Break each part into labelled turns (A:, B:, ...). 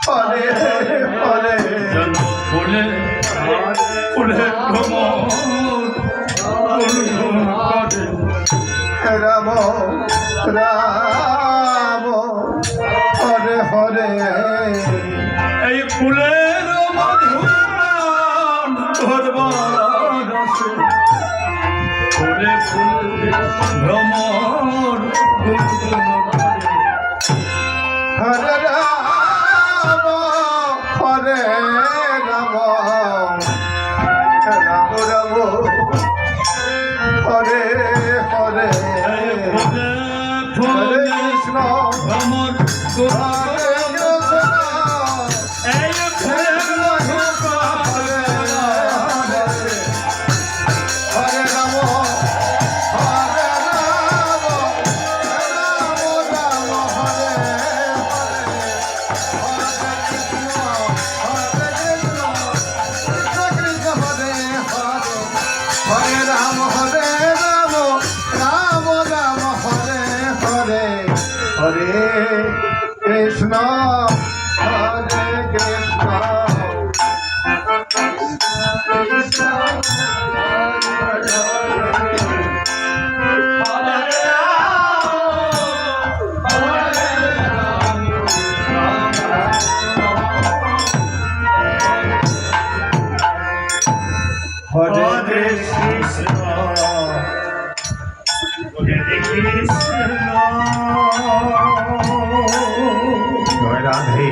A: হরে হরে
B: ফুলে ফুলে
A: রাম রাম হরে হরে
B: এই ফুলের ফুলে ফুলে ভ্রমণ
A: হরে রাম হরে রাম রাম রাম হরে হরে
B: ফুলে ফুলে
A: কৃষ্ণ
B: ভ্রমণ
A: হরে কৃষ্ণ
B: এই
A: হরে রাম হরে রাম রাম রাম হরে হরে রাম হরে রাম রাম রাম হরে হরে হরে কৃষ্ণ হরে কৃষ্ণ হরে কৃষ্ণ জয় রাধে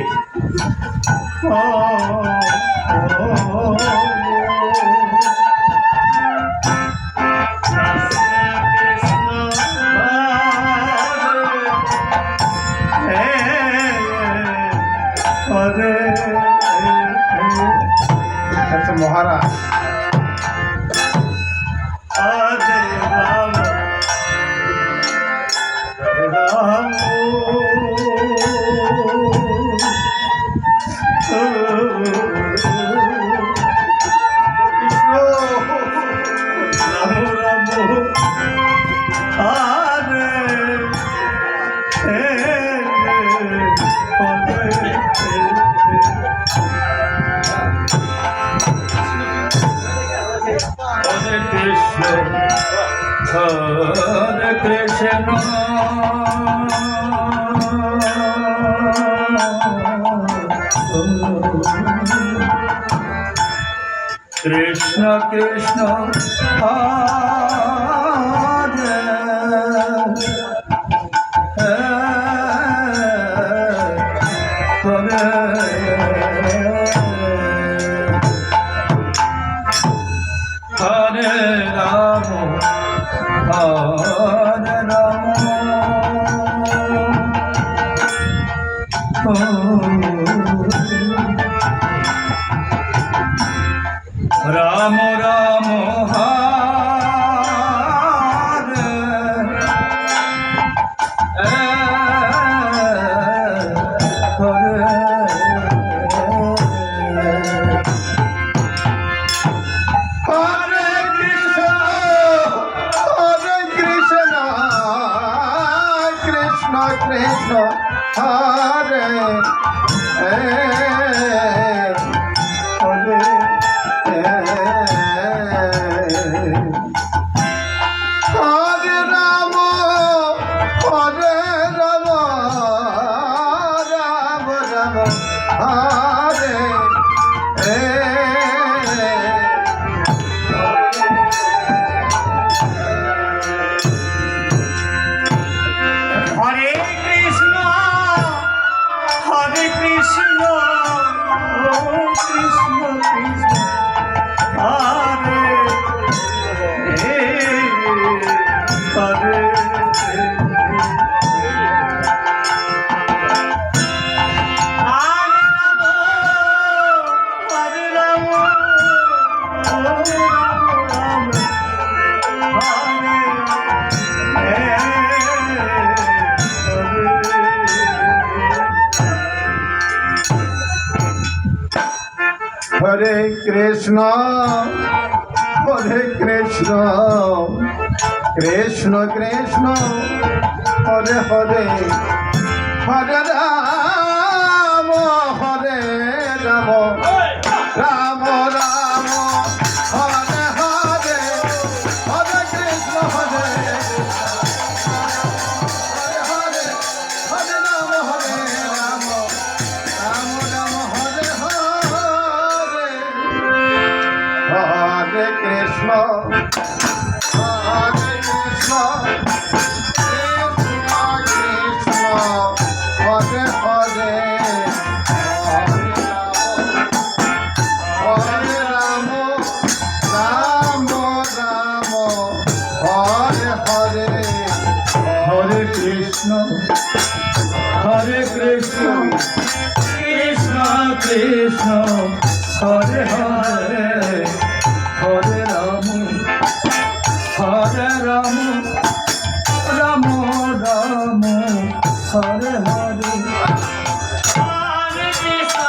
A: আচ্ছা মহারাজ
B: Hare Krishna Krishna Krishna Hare Hare Rama Hare Rama Rama Hare
A: Krishna Hare Hare Rama Hare Rama Rama Rama Hare Hare Krishna, Hare Krishna, Krishna Krishna, Hare Hare, Hare Rama. Hare Hare Hare Ram Ram Ram Hare Hare
B: Hare Krishna Krishna Krishna Hare Hare Hare Ram Ram Ram Hare Hare
A: Hare Krishna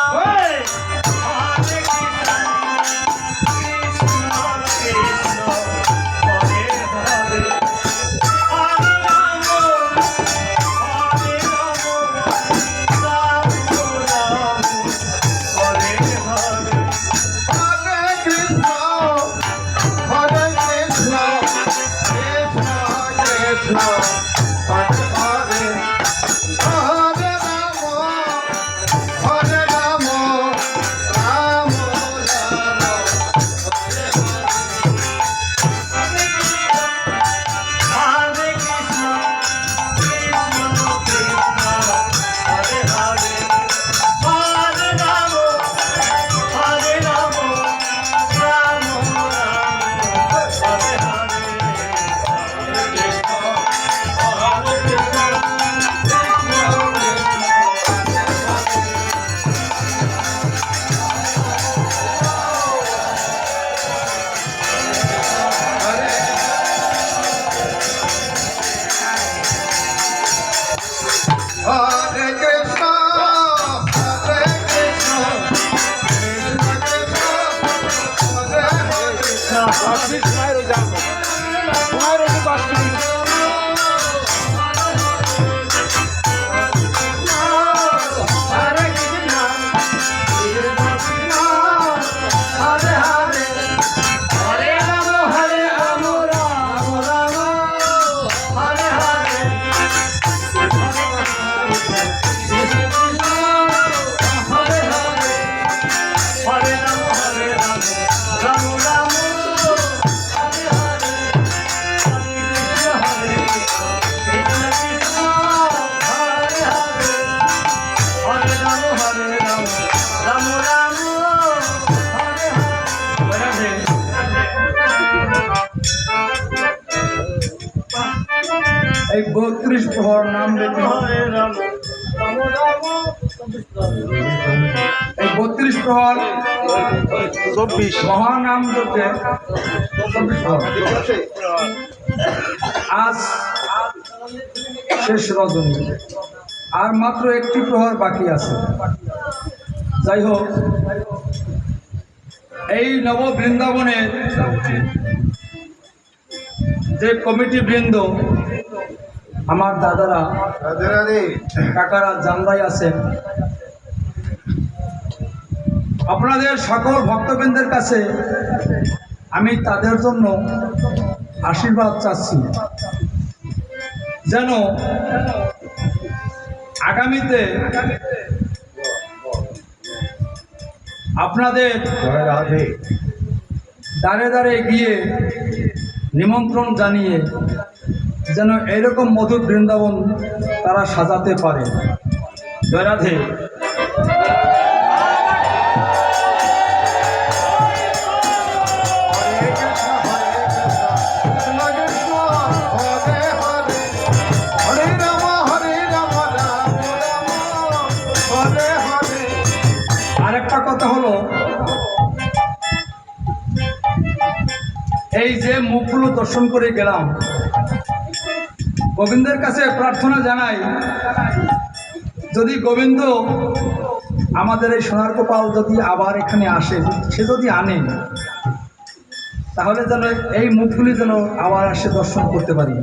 A: হরে কৃষ্ণ কৃষ্ণ কৃষ্ণ হরে হরে হরে রাম রাম রাম হরে কৃষ্ণ হরে কৃষ্ণ কৃষ্ণ কৃষ্ণ হরে হরে হরে কৃষ্ণ হরে হরে হরে রাম রাম রাম হরে হরে
B: এই 32 প্রহর নাম রেখে এই 32 প্রহর 24 মহানাম জপে 24 প্রহর আজ শেষ রজনী আর মাত্র একটি প্রহর বাকি আছে। যাই হোক, এই নব বৃন্দাবনের যে কমিটি বৃন্দ, আমার দাদারা
A: রাধে রাধে
B: কাকারা জানলাই আছেন, আপনাদের সকল ভক্তবৃন্দের কাছে আমি তাদের জন্য আশীর্বাদ চাচ্ছি, যেন আগামীতে আপনাদের
A: রাধে
B: দাঁড়ে দাঁড়ে গিয়ে নিমন্ত্রণ জানিয়ে যেন এরকম মধুর বৃন্দাবন তারা সাজাতে পারে। জয় রাধে। আরেকটা কথা হলো, এই যে মুখগুলো দর্শন করে গেলাম, গোবিন্দের কাছে প্রার্থনা জানাই, যদি গোবিন্দ আমাদের এই সোনার গোপাল যদি আবার এখানে আসে, সে যদি আনে, তাহলে যেন এই মুখগুলি যেন আবার আসে দর্শন করতে পারি।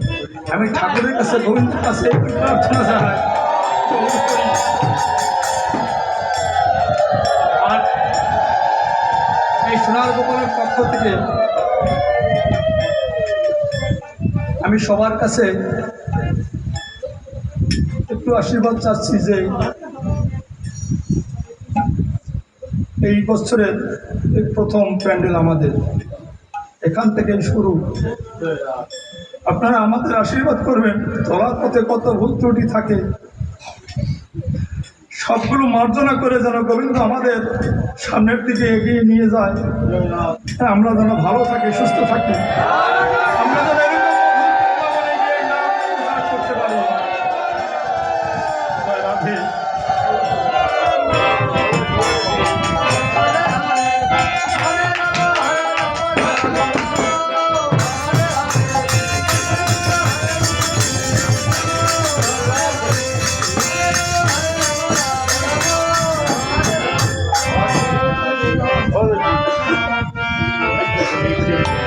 B: আমি ঠাকুরের কাছে, গোবিন্দের কাছে প্রার্থনা জানাই। আর এই সোনার গোপালের পক্ষ থেকে আমি সবার কাছে একটু আশীর্বাদ চাচ্ছি যে এই বছরের এই প্রথম প্যান্ডেল আমাদের এখান থেকে শুরু। আপনারা আমাদের আশীর্বাদ করবেন। চলার পথে কত ভুল ত্রুটি থাকে সবগুলো মার্জনা করে যেন গোবিন্দ আমাদের সামনের দিকে এগিয়ে নিয়ে যায়। হ্যাঁ, আমরা যেন ভালো থাকি, সুস্থ থাকি, আমরা যেন এরকম মধুর বৃন্দাবনে গিয়ে নাম প্রচার করতে পারি। জয় রাধে।
A: Hare